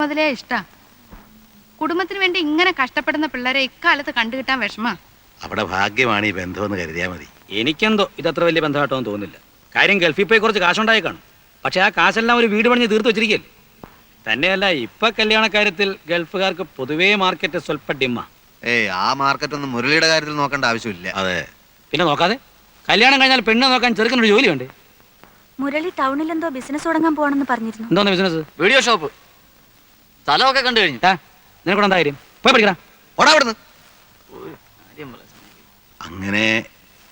മുതലേ ഇഷ്ടാ. കുടുംബത്തിന് വേണ്ടി ഇങ്ങനെ കഷ്ടപ്പെടുന്ന പിള്ളേരെ ഇക്കാലത്ത് കണ്ടുകിട്ടാൻ വിഷമാ. അവിടെ ഭാഗ്യമാണ് ഈ ബന്ധമെന്ന് കരുതിയാ മതി. എനിക്കെന്തോ ഇതത്ര വലിയ ബന്ധമായിട്ടൊന്നും തോന്നുന്നില്ല. കാര്യം ഗൾഫിൽ പോയി കുറച്ച് കാശുണ്ടായി കാണും. പക്ഷെ ആ കാശെല്ലാം ഒരു വീട് പണിഞ്ഞ് തീർത്ത് വെച്ചിരിക്കല്ലേ. തന്നെയല്ല ഇപ്പൊ കല്യാണക്കാര്യത്തിൽ ഗൾഫുകാർക്ക് പൊതുവേ മാർക്കറ്റ് സ്വല്പ ഡിമ്മ. ആ മാർക്കറ്റ് ഒന്നും മുരളിയുടെ കാര്യത്തിൽ നോക്കേണ്ട ആവശ്യമില്ല. അതെ, പിന്നെ നോക്കാതെ കല്യാണം കഴിഞ്ഞാൽ പെണ്ണ് നോക്കാൻ ചെറുക്കനൊരു ജോലിയുണ്ട്. മുരളി ടൗണിൽ എന്തോ ബിസിനസ് തുടങ്ങാൻ പോകണമെന്ന് പറഞ്ഞിരുന്നു. എന്തോന്ന് ബിസിനസ്? Video shop. സ്ഥലമൊക്കെ കണ്ടു കഴിഞ്ഞു. നിനക്കൂടെ എന്താ കാര്യം? പോയി പഠിക്കടാ. ഓടാ അവിടുന്ന്. അങ്ങനെ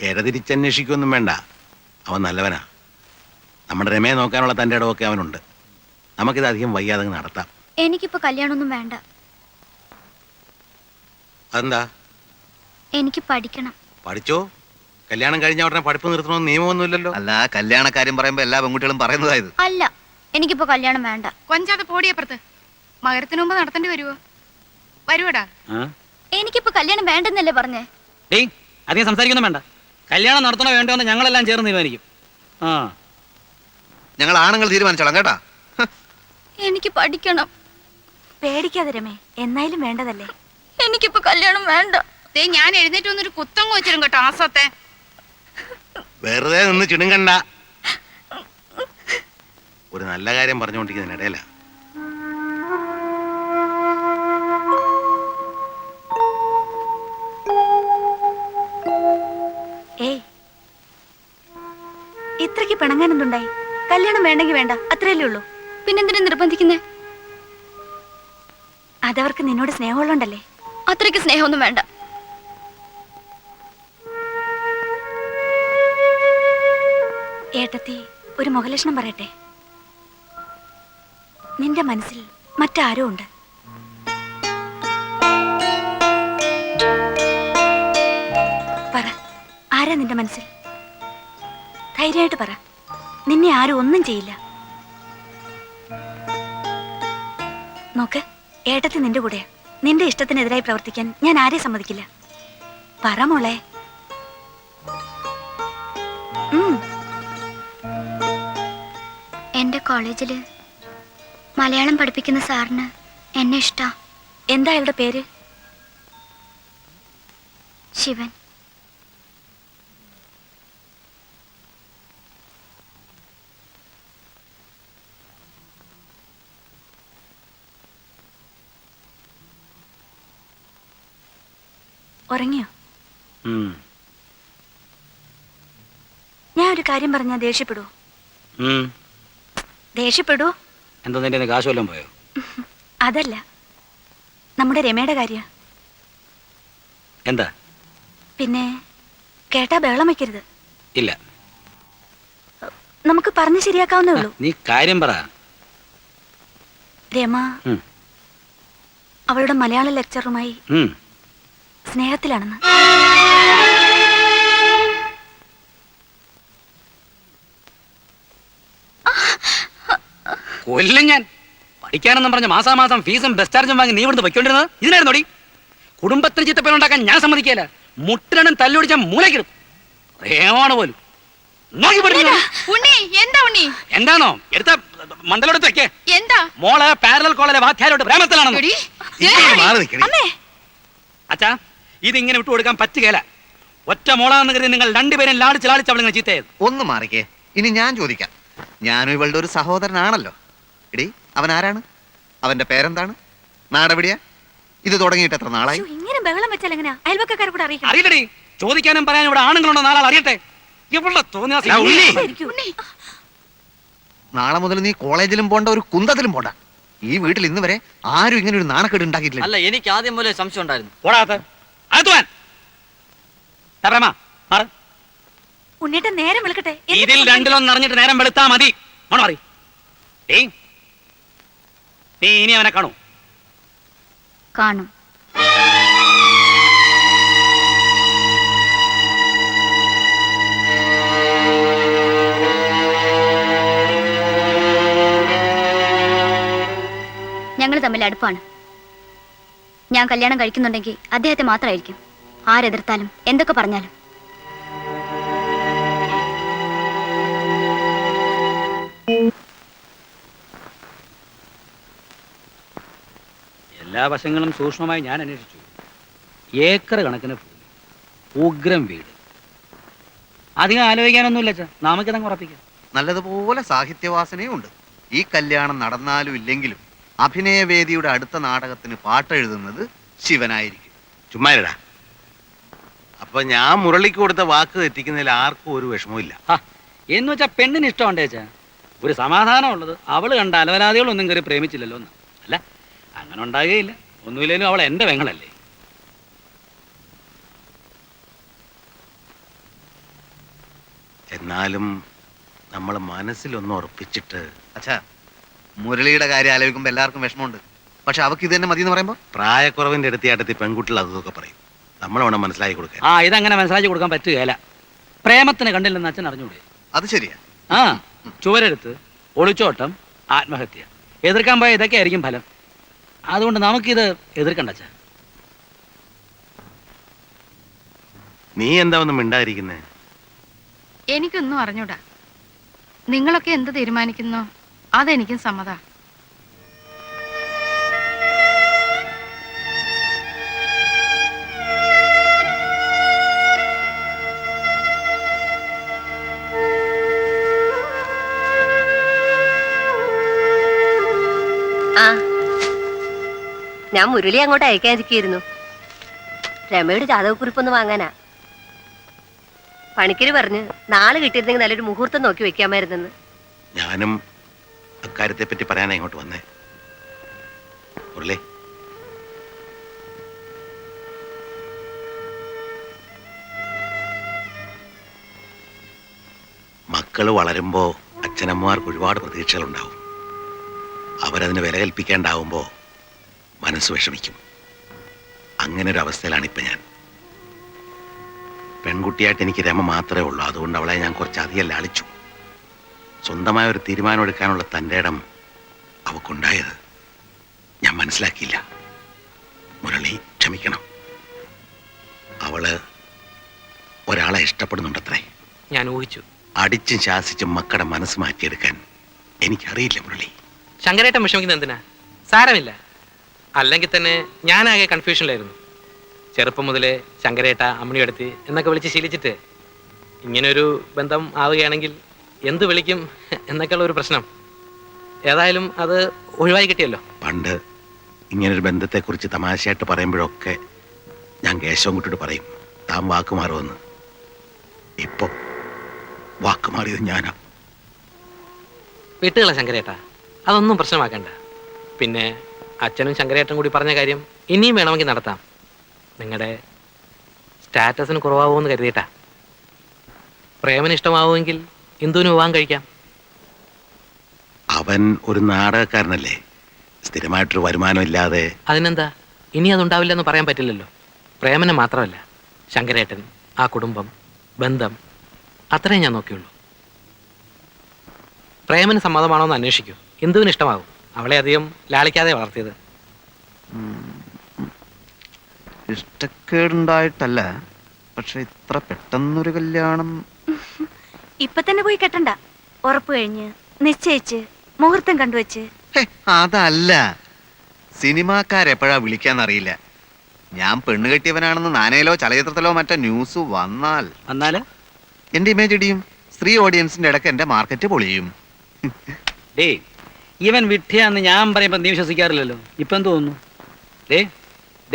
ഇരതിരിച്ചന്വേഷിക്കൊന്നും വേണ്ട. അവൻ നല്ലവനാ. നമ്മുടെ രമയെ നോക്കാനുള്ള തൻ്റെ ഇടമൊക്കെ അവനുണ്ട്. നമുക്കിത് അധികം വയ്യാതെ നടത്താം. എനിക്കിപ്പോ കല്യാണമൊന്നും വേണ്ട. അതെന്താ? എനിക്ക് പഠിക്കണം. പഠിച്ചോ. കല്യാണം കഴിഞ്ഞ ഉടനെ പഠിപ്പ് നിർത്തണമെന്ന് നിയമമൊന്നുമില്ലല്ലോ. അല്ല, കല്യാണക്കാര്യം പറയുമ്പോ എല്ലാ പെൺകുട്ടികളും പറയുന്നതായത്. അല്ല, എനിക്കിപ്പോ കല്യാണം വേണ്ട. കൊഞ്ചാതെ പോടിയപ്പുറത്ത്. മകരത്തിന് മുമ്പ് നടത്തേണ്ടി വരുവോ? വരുവടാ. എനിക്കിപ്പോ കല്യാണം വേണ്ടെന്നല്ലേ പറഞ്ഞേ? ഡേയ്, അധികം സംസാരിക്കൊന്നും വേണ്ട. കല്യാണം നടത്തണോ വേണ്ടോ എന്ന് ഞങ്ങളെല്ലാം ചേർന്ന് തീരുമാനിക്കും. ഞങ്ങൾ ആണുങ്ങൾ തീരുമാനിച്ചോളാം കേട്ടാ. എനിക്ക് പഠിക്കണം. പേടിക്കാതെ രമേ, എന്നായാലും വേണ്ടതല്ലേ. എനിക്കിപ്പോ കല്യാണം വേണ്ട. ഞാൻ എഴുന്നേറ്റ് വന്നൊരു കുത്തങ്ങ് വെച്ചിരും കേട്ടോ ആസത്തെ. വെറുതെ നിന്ന് ചിണുങ്ങണ്ട. ഒരു നല്ല കാര്യം പറഞ്ഞുകൊണ്ടിരിക്കുന്നതിനിടയില. ഏയ്, ഇത്രയ്ക്ക് പിണങ്ങാൻ എന്തുണ്ടായി? കല്യാണം വേണ്ടെങ്കിൽ വേണ്ട, അത്രയല്ലേ ഉള്ളൂ. പിന്നെന്തിനാ നിർബന്ധിക്കുന്നേ? അതവർക്ക് നിന്നോട് സ്നേഹമുള്ളണ്ടല്ലേ. അത്രയ്ക്ക് സ്നേഹമൊന്നും വേണ്ട. ഏട്ടത്തി, ഒരു മുഖലക്ഷണം പറയട്ടെ. നിന്റെ മനസ്സിൽ മറ്റാരോ ഉണ്ട്. പറ, ആരാ നിന്റെ മനസ്സിൽ? ധൈര്യമായിട്ട് പറ. നിന്നെ ആരും ഒന്നും ചെയ്യില്ല. നോക്ക്, ഏട്ടത്തി നിന്റെ കൂടെയാ. നിന്റെ ഇഷ്ടത്തിനെതിരായി പ്രവർത്തിക്കാൻ ഞാൻ ആരെയും സമ്മതിക്കില്ല. പറ മോളെ. എന്റെ കോളേജില് മലയാളം പഠിപ്പിക്കുന്ന സാറിന് എന്നെ ഇഷ്ടാ. എന്താ അയാളുടെ പേര്? ശിവൻ. ഉറങ്ങിയോ? ഞാൻ ഒരു കാര്യം പറഞ്ഞാ ദേഷ്യപ്പെടൂ? ദേഷ്യപ്പെടൂ? എന്താ നിന്റെ കാശ് വല്ലതും പോയോ? അതല്ല, നമ്മുടെ രമയുടെ കാര്യ. എന്താ? പിന്നെ കേട്ടാ ബഹളം വയ്ക്കരുത്. ഇല്ല, നമുക്ക് പറഞ്ഞു ശരിയാക്കാവുന്നേ ഉള്ളൂ. നീ കാര്യം പറ. രമ അവളുടെ മലയാള ലെക്ചറുമായി സ്നേഹത്തിലാണെന്ന്. കൊല്ലും ഞാൻ. പഠിക്കാനെന്നും പറഞ്ഞ മാസാമാസം ഫീസും ബസ് ചാർജും വാങ്ങി നീ ഇവിടുന്ന് പൊയ്ക്കൊണ്ടിരുന്നത് ഇതിനായിരുന്നോടി? കുടുംബത്തിന് ചിത്തപ്പേരുണ്ടാക്കാൻ ഞാൻ സമ്മതിക്കില്ല. മുട്ടിനും തല്ലുപിടിച്ചാൽ മൂലക്കിടും. പ്രേമാണ് പോലും. എന്താണോ എടുത്ത മണ്ടലോടത്ത് വെക്കേ? എന്താ മോള് പാരലൽ കോളേജിലെ വാധ്യാരോട് പ്രേമത്തിലാണെന്ന്. അച്ഛാ, ഇതിങ്ങനെ വിട്ടുകൊടുക്കാൻ പറ്റുകയില്ല. ഒറ്റ മോളാന്ന് കരുതി നിങ്ങൾ രണ്ടുപേരും ലാളിച്ച് ലാളിച്ച് അവളിങ്ങനെ ചീത്തയത്. ഒന്ന് മാറിക്കേ. ഇനി ഞാൻ ചോദിക്കാം. ഞാനും ഇവളുടെ ഒരു സഹോദരനാണല്ലോ. എടി, അവൻ ആരാണ്? അവന്റെ പേരെന്താണ്? നാടെവിടെയാ? ഇത് തുടങ്ങിയിട്ട് എത്ര നാളായി? ഇങ്ങനെ ബഹളം വെച്ചാൽ എങ്ങനെയാ? അയൽവക്കാരെ കൂടെ അറിയിക്കണം. അറിയട്ടെടി, ചോദിക്കാനും പറയാനും ഇവിടെ ആണുങ്ങളുണ്ടോ? നാലാൾ അറിയട്ടെ. ഇവളുടെ നാളെ മുതൽ നീ കോളേജിലും പോണ്ട, ഒരു കുന്തത്തിലും പോണ്ട. ഈ വീട്ടിൽ ഇന്ന് വരെ ആരും ഇങ്ങനെ ഒരു നാണക്കേട് ഉണ്ടാക്കിയിട്ടില്ല. അല്ല, എനിക്ക് ആദ്യം പോലെ സംശയം ഉണ്ടായിരുന്നു. ഉണ്ണിട്ട് നേരം വിളിക്കട്ടെ. ഇതിൽ രണ്ടിലൊന്നും അറിഞ്ഞിട്ട് നേരം വെളുത്താ മതി. നീ ഇനി അവനെ കാണൂ? കാണും. ഞങ്ങൾ തമ്മിൽ അടുപ്പാണ്. ഞാൻ കല്യാണം കഴിക്കുന്നുണ്ടെങ്കിൽ അദ്ദേഹത്തെ മാത്രമായിരിക്കും. ആരെതിർത്താലും എന്തൊക്കെ പറഞ്ഞാലും. എല്ലാ വശങ്ങളും സൂക്ഷ്മമായി ഞാൻ അന്വേഷിച്ചു. ഏക്കർ കണക്കിന് ഭൂമി, ഉഗ്രം വീട്. അധികം ആലോചിക്കാനൊന്നുമില്ല അച്ഛാ, നമുക്കിതങ്ങ് ഉറപ്പിക്കാം. നല്ലതുപോലെ സാഹിത്യവാസനയും ഉണ്ട്. ഈ കല്യാണം നടന്നാലും ഇല്ലെങ്കിലും അഭിനയവേദിയുടെ അടുത്ത നാടകത്തിന് പാട്ടെഴുതുന്നത് ശിവനായിരിക്കും. ചുമ്മാരടാ. അപ്പൊ ഞാൻ മുരളിക്ക് കൊടുത്ത വാക്ക് തെറ്റിക്കുന്നതിൽ ആർക്കും ഒരു വിഷമവും എന്ന് വെച്ചാൽ പെണ്ണിന് ഇഷ്ടമുണ്ടേ അച്ഛാ. ഒരു സമാധാനമുള്ളത് അവള് കണ്ട അലവലാദികളൊന്നും കയറി പ്രേമിച്ചില്ലല്ലോ എന്ന്. അല്ല, അങ്ങനെ ഉണ്ടാകുകയില്ല. ഒന്നുമില്ലേലും അവൾ എൻ്റെ പെങ്ങളല്ലേ. എന്നാലും നമ്മൾ മനസ്സിലൊന്ന് ഉറപ്പിച്ചിട്ട്. അച്ഛാ, മുരളിയുടെ കാര്യം ആലോചിക്കുമ്പോൾ എല്ലാവർക്കും വിഷമമുണ്ട്. പക്ഷെ അവക്ക് ഇത് തന്നെ മതി എന്ന് പറയുമ്പോൾ പ്രായക്കുറവിന്റെ അടുത്തിയാട്ടത്തിൽ പെൺകുട്ടികൾ അതൊക്കെ പറയും. നമ്മൾ വേണം മനസ്സിലാക്കി കൊടുക്കാൻ. ഇതങ്ങനെ മനസ്സിലാക്കി കൊടുക്കാൻ പറ്റുകയില്ല. പ്രേമത്തിന് കണ്ടില്ലെന്ന് അച്ഛൻ അറിഞ്ഞൂടെ? അത് ശരിയാ. ചുവരെടുത്ത്, ഒളിച്ചോട്ടം, ആത്മഹത്യ, എതിർക്കാൻ പോയ ഇതൊക്കെ ആയിരിക്കും ഫലം. അതുകൊണ്ട് നമുക്കിത് എതിർക്കണ്ട അച്ഛാ. നീ എന്താ ഒന്നും മിണ്ടാതിരിക്കുന്നേ? എനിക്കൊന്നും അറിഞ്ഞൂടാ. നിങ്ങളൊക്കെ എന്ത് തീരുമാനിക്കുന്നോ അതെനിക്കും സമ്മതാ. ഞാൻ മുരളി അങ്ങോട്ട് അയക്കാതിരിക്കുന്നു. രമയുടെ ജാതകക്കുറിപ്പൊന്ന് വാങ്ങാനാ. പണിക്കര് പറഞ്ഞ് നാളെ കിട്ടിയിരുന്നെങ്കിൽ നല്ലൊരു മുഹൂർത്തം നോക്കി വെക്കാമായിരുന്നെന്ന്. ഞാനും അക്കാര്യത്തെ പറ്റി പറയാനാ ഇങ്ങോട്ട് വന്നേ. മുരളി, മക്കള് വളരുമ്പോ അച്ഛനമ്മമാർക്ക് ഒരുപാട് പ്രതീക്ഷകളുണ്ടാവും. അവരതിന് വില കൽപ്പിക്കാണ്ടാവുമ്പോ മനസ്സ് വിഷമിക്കും. അങ്ങനെ ഒരു അവസ്ഥയിലാണ് ഇപ്പൊ ഞാൻ. പെൺകുട്ടിയായിട്ട് എനിക്ക് രമ മാത്രമേ ഉള്ളൂ. അതുകൊണ്ട് അവളെ ഞാൻ കുറച്ചധികം ലാളിച്ചു. സ്വന്തമായ ഒരു തീരുമാനം എടുക്കാനുള്ള തൻ്റെ ഇടം അവക്കുണ്ടായത് ഞാൻ മനസ്സിലാക്കിയില്ല. മുരളി ക്ഷമിക്കണം. അവള് ഒരാളെ ഇഷ്ടപ്പെടുന്നുണ്ടത്രേ. ഞാൻ ഊഹിച്ചു. അടിച്ചും ശാസിച്ചും മക്കളുടെ മനസ്സ് മാറ്റിയെടുക്കാൻ എനിക്കറിയില്ല മുരളി. ശങ്കരേട്ടൻ വിഷമിക്കുന്നത് എന്തിനാ? സാരമില്ല. അല്ലെങ്കിൽ തന്നെ ഞാനാകെ കൺഫ്യൂഷനിലായിരുന്നു. ചെറുപ്പം മുതലേ ശങ്കരേട്ട, അമ്മണിയെടുത്ത് എന്നൊക്കെ വിളിച്ച് ശീലിച്ചിട്ട് ഇങ്ങനൊരു ബന്ധം ആവുകയാണെങ്കിൽ എന്ത് വിളിക്കും എന്നൊക്കെയുള്ള ഒരു പ്രശ്നം. ഏതായാലും അത് ഒഴിവായി കിട്ടിയല്ലോ. പണ്ട് ഇങ്ങനൊരു ബന്ധത്തെക്കുറിച്ച് തമാശയായിട്ട് പറയുമ്പോഴൊക്കെ ഞാൻ കേശവൻകുട്ടിയോട് പറയും, താൻ വാക്കുമാറുമെന്ന്. ഇപ്പൊ വാക്കുമാറിയത് ഞാനാ. വിട്ടുകള ശങ്കരേട്ട, അതൊന്നും പ്രശ്നമാക്കണ്ട. പിന്നെ അച്ഛനും ശങ്കരേട്ടൻ കൂടി പറഞ്ഞ കാര്യം ഇനിയും വേണമെങ്കിൽ നടത്താം. നിങ്ങളുടെ സ്റ്റാറ്റസിന് കുറവാകുമെന്ന് കരുതിയിട്ടാ. പ്രേമന് ഇഷ്ടമാവുമെങ്കിൽ ഇന്ദുവിന് വിവാഹം കഴിക്കാം. അവൻ ഒരു നാടകക്കാരനല്ലേ, സ്ഥിരമായിട്ടൊരു വരുമാനം ഇല്ലാതെ. അതിനെന്താ, ഇനി അതുണ്ടാവില്ലെന്ന് പറയാൻ പറ്റില്ലല്ലോ. പ്രേമനെ മാത്രമല്ല, ശങ്കരേട്ടൻ, ആ കുടുംബം, ബന്ധം, അത്രയും ഞാൻ നോക്കിയുള്ളൂ. പ്രേമന് സമ്മതമാണോ എന്ന് അന്വേഷിക്കൂ. ഇന്ദുവിന് ഇഷ്ടമാകും. അവളെ അധികം ലാളിക്കാതെ വളർത്തിയത്. ഇഷ്ടക്കേടുണ്ടായിട്ടല്ല, പക്ഷെ ഇത്ര പെട്ടെന്നൊരു കല്യാണം. ഇപ്പൊ തന്നെ പോയി കെട്ടണ്ട. ഉറപ്പ് കഴിഞ്ഞ് നിശ്ചയിച്ച് മുഹൂർത്തം കണ്ടുവച്ച്. അതല്ല, സിനിമാക്കാരെപ്പോഴാ വിളിക്കാന്നറിയില്ല. ഞാൻ പെണ്ണ് കെട്ടിയവനാണെന്ന് നാനയിലോ ചലച്ചിത്രത്തിലോ മറ്റോ ന്യൂസ് വന്നാൽ എന്റെ ഇമേജ് ഇടിയും. സ്ത്രീ ഓഡിയൻസിന്റെ ഇടയ്ക്ക് എന്റെ മാർക്കറ്റ് പൊളിയും. ഇവൻ വിഡ്ഢിയാന്ന് ഞാൻ പറയുമ്പോൾ നീ വിശ്വസിക്കാറില്ലല്ലോ. ഇപ്പം എന്ത് തോന്നുന്നു?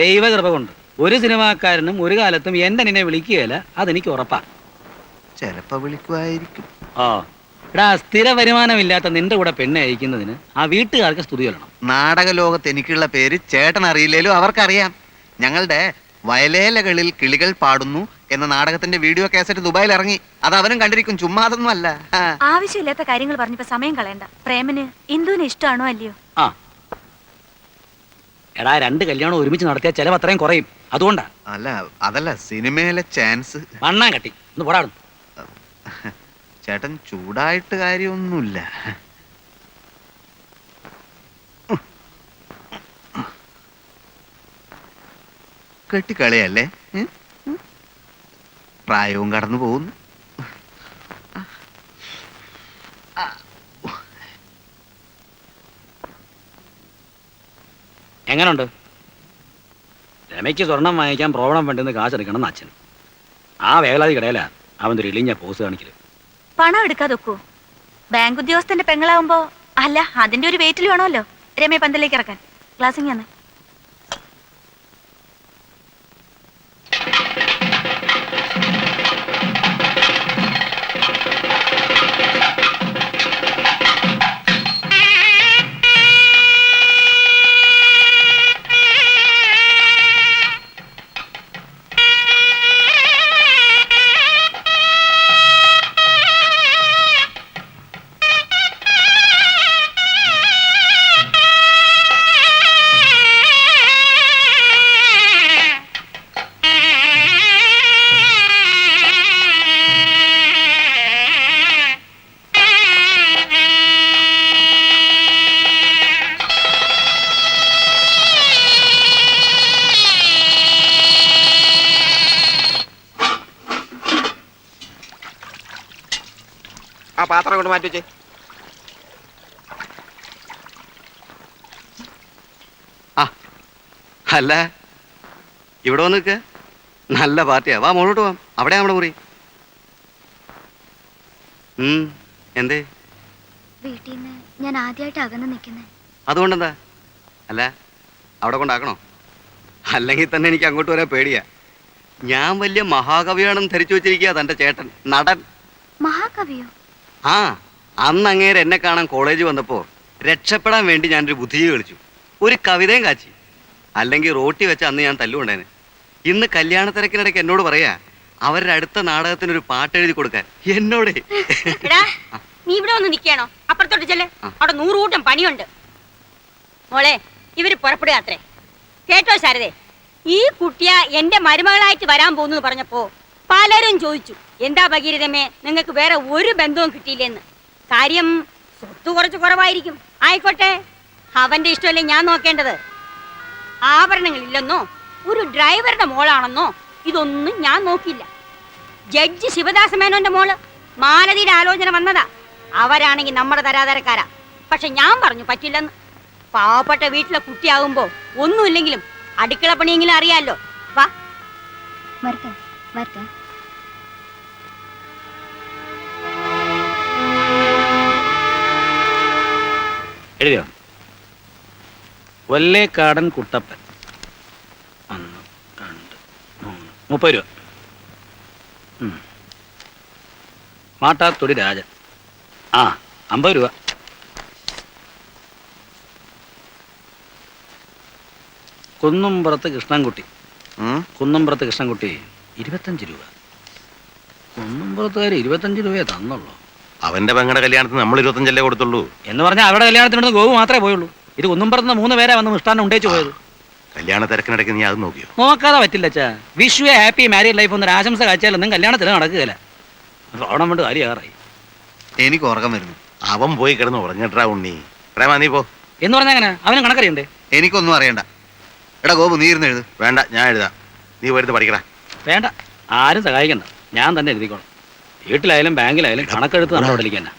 ദൈവകൃപ കൊണ്ട് ഒരു സിനിമാക്കാരനും ഒരു കാലത്തും എന്റെ നിന്നെ വിളിക്കുകയില്ല. അതെനിക്ക് ഉറപ്പാ. ചിലപ്പോ വിളിക്കുമായിരിക്കും. എടാ, സ്ഥിര വരുമാനമില്ലാത്ത നിന്റെ കൂടെ പെണ്ണെ അയക്കുന്നതിന് ആ വീട്ടുകാർക്ക് സ്തുതി കൊള്ളണം. നാടക ലോകത്ത് എനിക്കുള്ള പേര് ചേട്ടൻ അറിയില്ലേലും അവർക്കറിയാം. ഞങ്ങളുടെ വയലേലകളിൽ കിളികൾ പാടുന്നു എന്ന നാടകത്തിന്റെ വീഡിയോ കാസറ്റ് ദുബായിൽ ഇറങ്ങി. അത് അവനും കണ്ടിരിക്കും. ചുമ്മാ അതൊന്നും അല്ല. ആവശ്യമില്ലാത്ത കാര്യങ്ങൾ പറഞ്ഞപ്പോ സമയം കളയണ്ട. പ്രേമന് ഇന്ദുവിന് ഇഷ്ടമാണോ അല്ലയോ? എടാ, 2 കല്യാണം ഒരുമിച്ച് നടത്തിയാൽ ചെലവ് അത്രയും കുറയും. അതുകൊണ്ടാ. അതല്ല സിനിമയിലെ ചാൻസ്. മണ്ണാൻ കട്ടി ഒന്ന് പോടാടും. ചേട്ടൻ ചൂടായിട്ട് കാര്യമൊന്നുമില്ല. കെട്ടിക്കളയല്ലേ? പ്രായവും കടന്നു പോകുന്നു. എങ്ങനുണ്ട്? രമയ്ക്ക് സ്വർണം വാങ്ങിക്കാൻ പ്രോബ്ലം വേണ്ടെന്ന് കാശെടുക്കണം എന്ന് അച്ഛൻ. ആ വേളാതി കിടയിലാ അവൻ്റെ ഒരു ഇളിഞ്ഞ പോസ് കാണിക്കല്. പണം എടുക്കാതെ ഒക്കൂ. ബാങ്ക് ഉദ്യോഗസ്ഥന്റെ പെങ്ങളാവുമ്പോ അല്ല അതിന്റെ ഒരു വെയിറ്റിൽ വേണമല്ലോ രമയെ പന്തലേക്ക് ഇറക്കാൻ. ക്ലാസ്സിങ് ആണ്. ആ പാത്രം കൊണ്ട് മാറ്റി വെച്ചേ. ആ അല്ല ഇവിടെ വന്ന് നിൽക്കുക. നല്ല പാർട്ടിയാ. വാ മുന്നോട്ട് പോവാം. അവിടെ നമ്മുടെ മുറി. എന്തേ? വീട്ടിൽ നിന്ന് ഞാൻ ആദ്യമായിട്ട് അകന്ന് നിൽക്കുന്നത്. അതുകൊണ്ടെന്താ? അല്ല അവിടെ കൊണ്ടാക്കണോ? അല്ലെങ്കിൽ തന്നെ എനിക്ക് അങ്ങോട്ട് വരാൻ പേടിയാ. ഞാൻ വലിയ മഹാകവിയാണെന്ന് ധരിച്ചു വെച്ചിരിക്കുക തൻ്റെ ചേട്ടൻ നടൻ. മഹാകവിയോ? ആ അന്ന് അങ്ങേര് എന്നെ കാണാൻ കോളേജ് വന്നപ്പോൾ രക്ഷപ്പെടാൻ വേണ്ടി ഞാനൊരു ബുദ്ധിജീവി കളിച്ചു. ഒരു കവിതയും കാച്ചി. അല്ലെങ്കിൽ റോട്ടി വെച്ച അന്ന് ഞാൻ തല്ലുകൊണ്ടേനെ. ഇന്ന് കല്യാണ തിരക്കിനിടയ്ക്ക് എന്നോട് പറയാ അവരുടെ അടുത്ത നാടകത്തിനൊരു പാട്ടെഴുതി കൊടുക്കാൻ. എന്നോട് നീ ഇവിടെ ഒന്ന് നിൽക്കണോ? അപ്പുറത്തോട്ട് ചെല്ലേ, അവിടെ 100 കൂട്ടം പണിയുണ്ട്. മോളെ ഇവര് പുറപ്പെടുക അത്രേ. കേട്ടോ ശാരദേ, ഈ കുട്ടിയ എന്റെ മരുമകളായിട്ട് വരാൻ പോകുന്നു പറഞ്ഞപ്പോ പലരും ചോദിച്ചു, എന്താ ഭഗീരഥമേ നിങ്ങൾക്ക് വേറെ ഒരു ബന്ധവും കിട്ടിയില്ലെന്ന്. കാര്യം സ്വത്ത് കുറച്ച് കുറവായിരിക്കും. ആയിക്കോട്ടെ, അവന്റെ ഇഷ്ടമല്ലേ ഞാൻ നോക്കേണ്ടത്. ആഭരണങ്ങളില്ലെന്നോ ഒരു ഡ്രൈവറുടെ മോളാണെന്നോ ഇതൊന്നും ഞാൻ നോക്കില്ല. ജഡ്ജി ശിവദാസ മേനോന്റെ മോള് മാലതിയുടെ ആലോചന വന്നതാ. അവരാണെങ്കിൽ നമ്മുടെ തരാതരക്കാരാ. പക്ഷെ ഞാൻ പറഞ്ഞു പറ്റില്ലെന്ന്. പാവപ്പെട്ട വീട്ടിലെ കുട്ടിയാകുമ്പോ ഒന്നുമില്ലെങ്കിലും അടുക്കള പണിയെങ്കിലും അറിയാലോ. വാ വരട്ടെ വരട്ടെ. എഴുതിയോ? കൊല്ലേക്കാടൻ കുട്ടപ്പൻ 1 2 3 30 രൂപ. മാട്ടാത്തൊടി രാജൻ 50 രൂപ. കുന്നുംപുറത്ത് കൃഷ്ണൻകുട്ടി 25 രൂപ. കുന്നുംപുറത്തുകാർ 25 രൂപയെ തന്നുള്ളൂ. അവന്റെ പെങ്ങളുടെ കല്യാണത്തിന് നമ്മൾ 25 കൊടുത്തുള്ളൂ എന്ന് പറഞ്ഞാൽ അവരുടെ കല്യാണത്തിനോട് ഗോവു മാത്രമേ പോയുള്ളൂ. ഇത് കുന്നുംപുറത്ത് 3 പേരെ വന്ന് മിഷ്ടാനം ഉണ്ടേച്ചു പോയത്. കല്യാണ തിരക്കിനിടയ്ക്ക് നീ അത് നോക്കിയോ? നോക്കാതെ പറ്റില്ല അച്ഛാ. വിഷു ഹാപ്പി മാരീഡ് ലൈഫ് എന്നൊരു ആശംസ കാഴ്ചയാലൊന്നും കല്യാണത്തിന് നടക്കുകയില്ല. ഓണം കൊണ്ട് കാര്യമാറായി. എനിക്ക് ഉറക്കം വരുന്നു. അവൻ പോയി കിടന്ന് ഉറങ്ങട്ടാ ഉണ്ണി. പ്രേമ നീ പോ. എന്ന് പറഞ്ഞാൽ എങ്ങനെ? അവനും കണക്കറിയണ്ടേ? എനിക്കൊന്നും അറിയണ്ട. എടാ ഗോപു നീ ഇരുന്ന് എഴുത്. വേണ്ട, ഞാൻ എഴുതാം. നീ പോയിരുന്ന് പഠിക്കടാ. വേണ്ട, ആരും സഹായിക്കണ്ട. ഞാൻ തന്നെ എഴുതിക്കോളാം. വീട്ടിലായാലും ബാങ്കിലായാലും കണക്കെടുത്ത് നമ്മുടെ അവിടെ തന്നെ.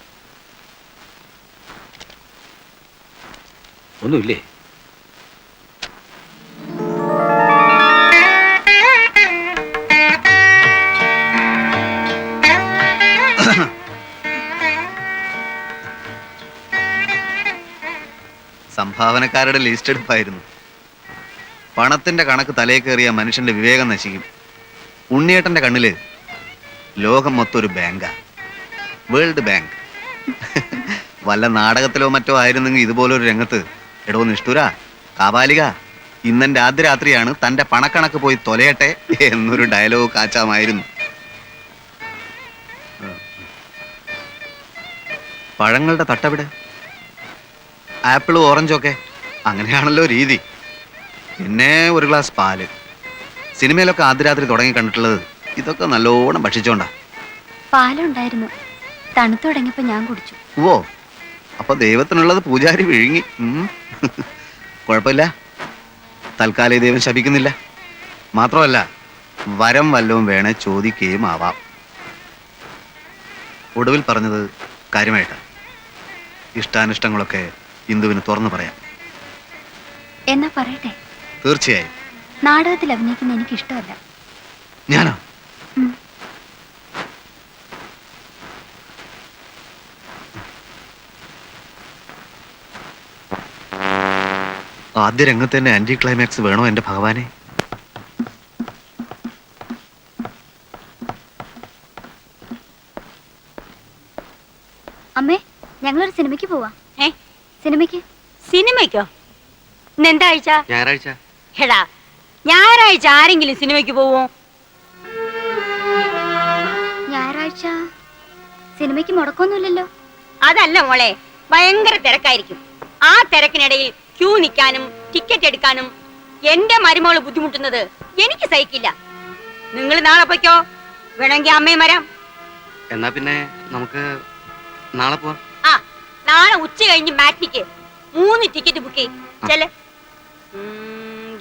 ഒന്നുമില്ലേ? സംഭാവനക്കാരുടെ ലിസ്റ്റ് എടുപ്പായിരുന്നു. പണത്തിന്റെ കണക്ക് തലേ കയറിയ മനുഷ്യന്റെ വിവേകം നശിക്കും. ഉണ്ണിയേട്ടന്റെ കണ്ണില് ലോകം മൊത്തം ഒരു ബാങ്കാ, വേൾഡ് ബാങ്ക്. വല്ല നാടകത്തിലോ മറ്റോ ആയിരുന്നെങ്കിൽ ഇതുപോലൊരു രംഗത്ത് എടോ നിഷ്ഠുര കാപാലിക ഇന്നെന്റെ ആദ്യ രാത്രിയാണ്, തന്റെ പണക്കണക്ക് പോയി തൊലയട്ടെ എന്നൊരു ഡയലോഗ് കാച്ചാമായിരുന്നു. പഴങ്ങളുടെ തട്ടവിടെ ആപ്പിളും ഓറഞ്ചും ഒക്കെ അങ്ങനെയാണല്ലോ രീതി. പിന്നെ ഒരു ഗ്ലാസ് പാല്. സിനിമയിലൊക്കെ ആദ്യ രാത്രി തുടങ്ങി കണ്ടിട്ടുള്ളത് ഇതൊക്കെ നല്ലോണം ഭക്ഷിച്ചോണ്ടാ. പാലുണ്ടായിരുന്നു, തണുത്തു തുടങ്ങിയപ്പോ ഞാൻ കുടിച്ചു. ഓ, അപ്പൊ ദൈവത്തിനുള്ളത് പൂജാരി വിഴുങ്ങി. കുഴപ്പമില്ല, തൽക്കാലം ദൈവം ശപിക്കുന്നില്ല. മാത്രമല്ല വരം വല്ലവും വേണേ ചോദിക്കുകയും ആവാം. ഒടുവിൽ പറഞ്ഞത് കാര്യമായിട്ടാ. ഇഷ്ടാനിഷ്ടങ്ങളൊക്കെ ഇന്ദുവിന് തുറന്നു പറയാം. എന്നാ പറയട്ടെ? തീർച്ചയായും. നാടകത്തിൽ അഭിനയിക്കുന്ന എനിക്ക് ഇഷ്ടമല്ല. ഞാനോ? ആദ്യ രംഗത്ത് തന്നെ ആന്റി ക്ലൈമാക്സ് വേണോ എന്റെ ഭഗവാനെ? അമ്മേ, ഞങ്ങളൊരു സിനിമയ്ക്ക് പോവാ. സിനിമയ്ക്ക്? സിനിമയ്ക്കോ? ഇന്നെന്താ ആഴ്ച? ഞായറാഴ്ച. എടാ, ഞായറാഴ്ച ആരെങ്കിലും സിനിമയ്ക്ക് പോവോ? ഞായറാഴ്ച സിനിമയ്ക്ക് മുടക്കൊന്നുമില്ലല്ലോ. അതല്ല മോളെ, ഭയങ്കര തിരക്കായിരിക്കും. ആ തിരക്കിനിടയിൽ ക്യൂ നിൽക്കാനും ടിക്കറ്റ് എടുക്കാനും എന്റെ മരുമകള് ബുദ്ധിമുട്ടുന്നത് എനിക്ക് സഹിക്കില്ല. നിങ്ങൾ നാളെ പൊയ്ക്കോ, വേണമെങ്കിൽ അമ്മയും വരാം. എന്നാ പിന്നെ നമുക്ക് നാളെ പോവാം. ആ, നാളെ ഉച്ച കഴിഞ്ഞ് മാറ്റിക്ക് 3 ടിക്കറ്റ് ബുക്ക് ചെയ്യും. ചെല്ല്.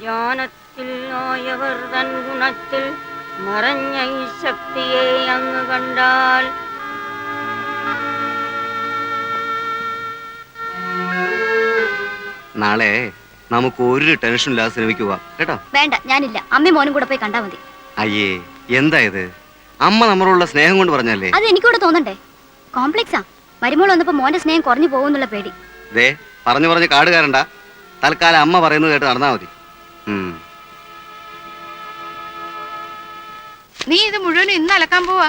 ജ്ഞാനത്തിൽ ആയവർ തൻ ഗുണത്തിൽ മറഞ്ഞ ഈ ശക്തിയെ അങ്ങ് കണ്ടാൽ നാളെ നമുക്ക് ഒരു ടെൻഷൻ ഇല്ലാതെ സിനിമയ്ക്ക് പോവാം കേട്ടോ. വേണ്ട, ഞാനില്ല. അമ്മയും മോനും കൂടെ പോയി കണ്ടാ മതി. അയ്യേ, എന്താ ഇത്? അമ്മ നമ്മളോടുള്ള സ്നേഹം കൊണ്ട് പറഞ്ഞല്ലേ? അത് എനിക്കൂടെ തോന്നണ്ടേ? കോംപ്ലക്സാ. മരുമോൾ വന്നപ്പോ മോന്റെ സ്നേഹം കുറഞ്ഞു പോകുന്നുള്ള പേടി. ദേ, പറഞ്ഞു പറഞ്ഞ് കാട് കയറണ്ട. തൽക്കാലം അമ്മ പറയുന്നത് കേട്ട് നടന്നാ മതി. നീ ഇത് മുഴുവനും ഇന്ന് അലക്കാൻ പോവാ?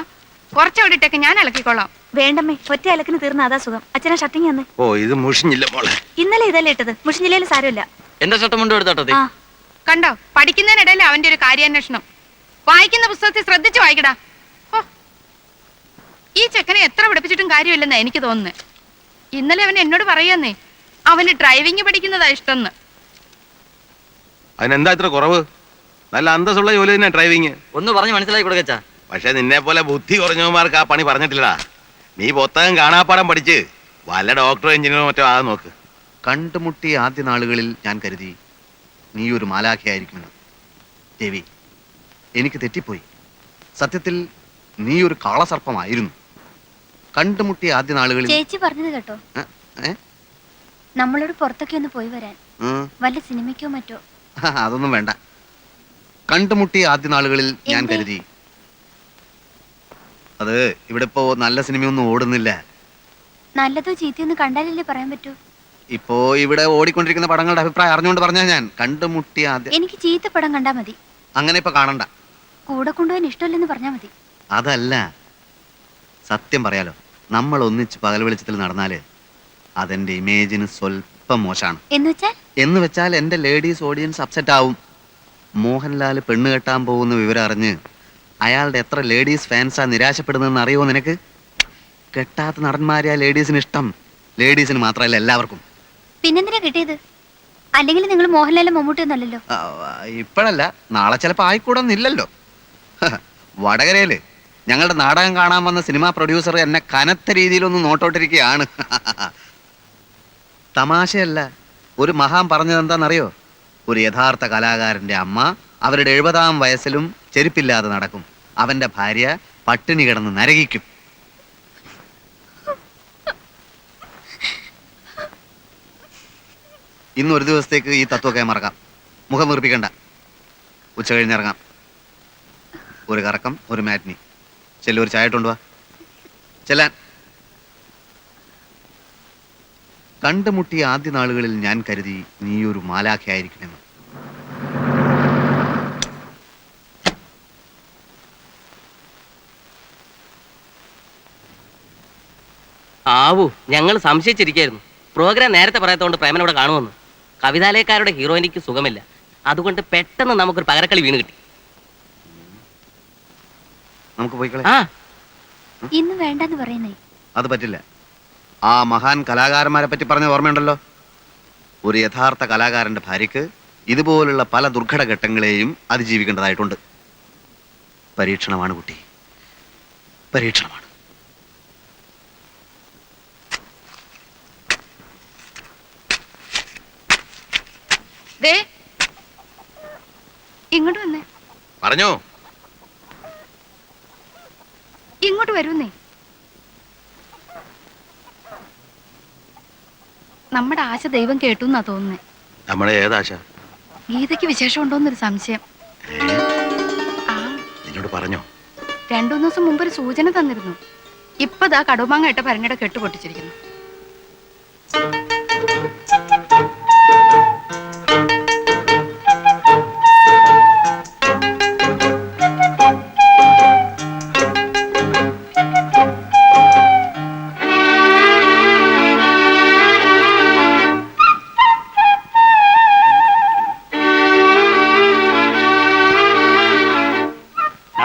കുറച്ചവിടെ ഇട്ടേക്ക്, ഞാൻ അലക്കിക്കോളാം. വേണ്ടമ്മേ, ഒറ്റ അലക്കിന് തീർന്ന അതാ സുഖം. അച്ഛനെ ഷട്ടിങ് തന്നെ. ഓ, ഇത് മുഷിഞ്ഞില്ല മോളെ. ഇന്നലെ ഇതല്ലേ ഇട്ടത്? മുഷിഞ്ഞില്ലേലും സാരമില്ല. എന്റെ ഷർട്ട് മുണ്ടും എടുത്തോട്ടെ. കണ്ടോ, പഠിക്കുന്നതിനിടയിൽ അവന്റെ ഒരു കാര്യാന്വേഷണം. വായിക്കുന്ന പുസ്തകത്തിൽ ശ്രദ്ധിച്ചു വായിക്കടാ. ഈ ചെക്കനെ എത്ര പഠിപ്പിച്ചിട്ടും കാര്യമില്ലെന്നാ എനിക്ക് തോന്നുന്നത്. ഇന്നലെ അവൻ എന്നോട് പറയാന്നേ, അവന് ഡ്രൈവിംഗ് പഠിക്കുന്നതാ ഇഷ്ടംന്ന്. അതിനെന്താ ഇത്ര കുറവ്? നല്ല അന്തസ്സുള്ള ജോലി തന്നെ ഡ്രൈവിങ്. ഒന്ന് പറഞ്ഞ് മനസ്സിലാക്കി കൊടുക്കച്ചാ. പക്ഷെ നിന്നെ പോലെ ബുദ്ധി കുറഞ്ഞവന്മാർക്ക് ആ പണി പറഞ്ഞിട്ടില്ലടാ. നീ പുസ്തകം കാണാപ്പാടം പഠിച്ച് വല്ല ഡോക്ടറോ എഞ്ചിനീയറോ മറ്റോ ആകെ നോക്ക്. കണ്ടുമുട്ടിയ ആദ്യ നാളുകളിൽ ഞാൻ കരുതി നീ ഒരു മാലാഖയായിരിക്കുമെന്ന്. ദേവി, എനിക്ക് തെറ്റിപ്പോയി. സത്യത്തിൽ നീ ഒരു കാളസർപ്പമായിരുന്നു. കണ്ടുമുട്ടിയ ആദ്യ നാളുകളിൽ ചേച്ചി പറഞ്ഞത് കേട്ടോ, നമ്മളോട് പുറത്തൊക്കെ ഒന്ന് പോയി വരാൻ. വല്ല സിനിമയ്ക്കോ മറ്റോ. അതൊന്നും വേണ്ട. കണ്ടുമുട്ടിയ ആദ്യ നാളുകളിൽ ഞാൻ കരുതി അത് ഇവിടെ ഇപ്പോ നല്ല സിനിമയൊന്നും ഓടുന്നില്ല. നല്ലതോ ചീത്തയൊന്നും കണ്ടാലല്ലേ പറയാൻ പറ്റൂ. ഇപ്പോ ഇവിടെ ഓടിക്കൊണ്ടിരിക്കുന്ന പടങ്ങളുടെ അഭിപ്രായം അറിഞ്ഞുകൊണ്ട് പറഞ്ഞാ ഞാൻ കണ്ടുമുട്ടിയ ആദ്യ. എനിക്ക് ചീത്ത പടം കണ്ടാ മതി. അങ്ങനെ ഇപ്പൊ കാണണ്ട. കൂടെ കൊണ്ടുപോകാൻ ഇഷ്ടമല്ലെന്ന് പറഞ്ഞാ മതി. അതല്ല, സത്യം പറയാലോ, നമ്മൾ ഒന്നിച്ച് പകൽ വെളിച്ചത്തിൽ നടന്നാല് അതെന്റെ ഇമേജിന് സ്വല്പം മോശമാണ്. എന്ന് വെച്ചാൽ എന്റെ ലേഡീസ് ഓഡിയൻസ് അപ്സെറ്റ് ആവും. മോഹൻലാൽ പെണ്ണ് കെട്ടാൻ പോകുന്ന വിവരം അറിഞ്ഞ് അയാളുടെ എത്ര ലേഡീസ് ഫാൻസാ നിരാശപ്പെടുന്നതെന്ന് അറിയുമോ നിനക്ക്? കെട്ടാത്ത നടന്മാരെ ആ ലേഡീസിന് ഇഷ്ടം. ലേഡീസിന് മാത്രമല്ല, എല്ലാവർക്കും. പിന്നെന്തിനാ കിട്ടിയത്? അല്ലെങ്കിൽ നിങ്ങൾ മോഹൻലാലും മമ്മൂട്ടിയൊന്നല്ലോ. ഇപ്പോഴല്ല, നാളെ ചിലപ്പോ ആയിക്കൂടൊന്നില്ലല്ലോ. വടകരയില് ഞങ്ങളുടെ നാടകം കാണാൻ വന്ന സിനിമാ പ്രൊഡ്യൂസർ എന്നെ കനത്ത രീതിയിലൊന്ന് നോട്ടോട്ടിരിക്കുകയാണ്. തമാശയല്ല, ഒരു മഹാൻ പറഞ്ഞത് എന്താണെന്നറിയോ? ഒരു യഥാർത്ഥ കലാകാരന്റെ അമ്മ അവരുടെ 70-ാം വയസ്സിലും ചെരുപ്പില്ലാതെ നടക്കും. അവന്റെ ഭാര്യ പട്ടിണി കിടന്ന് നരകിക്കും. ഇന്നൊരു ദിവസത്തേക്ക് ഈ തത്വമൊക്കെ മറക്കാം. മുഖം വീർപ്പിക്കണ്ട. ഉച്ച കഴിഞ്ഞിറങ്ങാം. ഒരു കറക്കം, ഒരു മാറ്റ്നി. ചെല്ലു, ഒരു ചായ ഇട്ടുകൊണ്ടുവാ. ചെല്ലാൻ. കണ്ടുമുട്ടിയ ആദ്യ നാളുകളിൽ ഞാൻ കരുതി നീ ഒരു മാലാഖയായിരിക്കുമെന്ന്. ആവൂ, ഞങ്ങൾ സംശയിച്ചിരിക്കായിരുന്നു. പ്രോഗ്രാം നേരത്തെ പറയാത്തതുകൊണ്ട് പ്രേമനോട് കാണുമെന്ന്. കവിതാലയക്കാരുടെ ഹീറോയിനിക്ക് സുഖമില്ല, അതുകൊണ്ട് പെട്ടെന്ന് നമുക്കൊരു പകരക്കളി വീണ് കിട്ടി. നമുക്ക് പോയിക്കളെ. ഇന്ന് വേണ്ടെന്ന് പറയുന്നേ. അത് പറ്റില്ല. ആ മഹാൻ കലാകാരന്മാരെ പറ്റി പറഞ്ഞ ഓർമ്മയുണ്ടല്ലോ. ഒരു യഥാർത്ഥ കലാകാരന്റെ ഭാര്യക്ക് ഇതുപോലുള്ള പല ദുർഘടഘട്ടങ്ങളെയും അതിജീവിക്കേണ്ടതായിട്ടുണ്ട്. പരീക്ഷണമാണ് കുട്ടി, പരീക്ഷണമാണ്. ഇങ്ങോട്ട് വന്നേ. പറഞ്ഞോ. ഇങ്ങോട്ട് വരുന്നേ. നമ്മുടെ ആശ ദൈവം കേട്ടു എന്നാ തോന്നുന്നേ. നമ്മുടെ ഏതാശ? ഗീതയ്ക്ക് വിശേഷം ഉണ്ടോന്നൊരു സംശയം. ആ നിന്നോട് പറഞ്ഞോ? 2-3 ദിവസം മുമ്പ് ഒരു സൂചന തന്നിരുന്നു. ഇപ്പതാ കടുമാങ്ങ ഇട്ട ഭരണിയുടെ കെട്ട് പൊട്ടിച്ചിരിക്കുന്നു.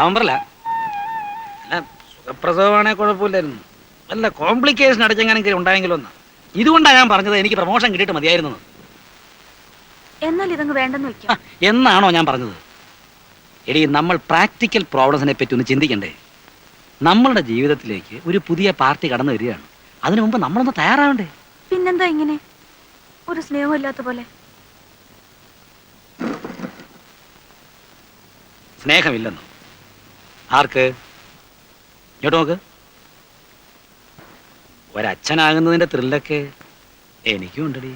നവംബറില അല്ല, സുഖപ്രസവമാണെ കുഴപ്പമില്ലായിരുന്നു. വല്ല കോംപ്ലിക്കേഷൻ അടച്ചെങ്ങാനും ഉണ്ടായെങ്കിലും ഒന്ന്. ഇതുകൊണ്ടാണ് ഞാൻ പറഞ്ഞത് എനിക്ക് പ്രൊമോഷൻ കിട്ടിയിട്ട് മതിയായിരുന്നു. എന്നാൽ ഇതങ്ങ് വേണ്ടെന്ന് വെക്കാം. എന്നാണോ ഞാൻ പറഞ്ഞത്? എടി, നമ്മൾ പ്രാക്ടിക്കൽ പ്രോബ്ലംസിനെ പറ്റി ഒന്ന് ചിന്തിക്കണ്ടേ? നമ്മളുടെ ജീവിതത്തിലേക്ക് ഒരു പുതിയ പാർട്ടി കടന്നു വരികയാണ്. അതിനു മുമ്പ് നമ്മളൊന്ന് തയ്യാറാവണ്ടേ? പിന്നെന്താ ഇങ്ങനെ ഒരു സ്നേഹമില്ലാത്ത പോലെ? സ്നേഹമില്ലെന്നോ? ആർക്ക്? ഇങ്ങോട്ട് നോക്ക്. ഒരച്ഛനാകുന്നതിന്റെ ത്രില്ലൊക്കെ എനിക്കും ഉണ്ടടി.